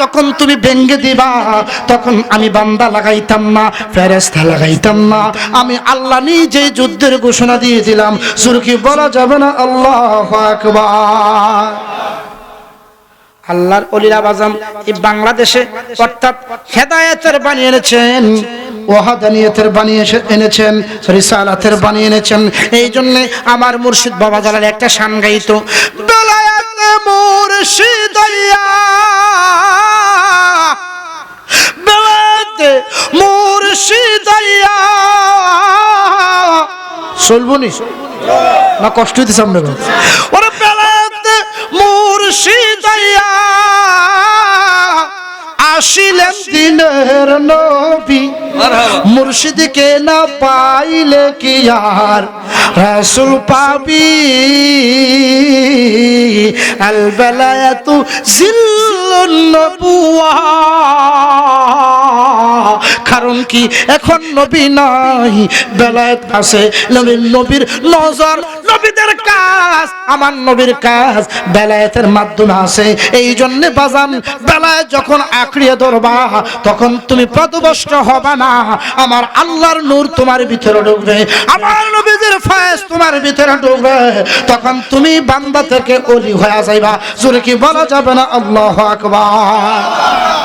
যখন তুমি ভেঙ্গে দিবা তখন আমি বান্দা লাগাইতাম না, ফেরেশতা লাগাইতাম না, আমি আল্লাহ নিজে যুদ্ধের ঘোষণা দিয়ে দিলাম। জোরে কি বলা যাবে না আল্লাহু আকবার? আল্লাহর ওলিরা বাজাম এই বাংলাদেশে অর্থাৎ হেদায়েতের বাণী এনেছেন, ওয়াহাদানিয়তের বাণী এনেছেন, রিসালাতের বাণী এনেছেন। এই জন্য আমার মুর্শিদ বাবা জালাল একটা শান গাইতো, বেলায়েতে মুর্শিদাইয়া, বেলায়েতে মুর্শিদাইয়া। চলবনি না কষ্ট হইতেছে আপনার? ওরে বেলায়েতে মুর্শিদাইয়া আসিলেন দিনের নবী, মুর্শিদকে না পাইলে কি আর রাসূল পাবি? আল বেলায়াতু জিল্লুন নবুওয়া, কারণ কি এখন নবী নাই, বেলায়েত আছে। নবীর নজর, নবীদের কাজ, আমার নবীর কাজ বেলায়েতের মাধ্যমে আছে। এই জন্য বাজান বেলায়েত যখন আঁকড়িয়ে ধরবা তখন তুমি পথভ্রষ্ট হবে না। আমার আল্লাহর নূর তোমার ভিতরে ঢুকবে, আমার নবীদের ফয়েজ তোমার ভিতরে ঢুকবে, তখন তুমি বান্দা থেকে ওলি হয়ে যাইবা। জোরে কি বলা যাবে না আল্লাহু আকবার?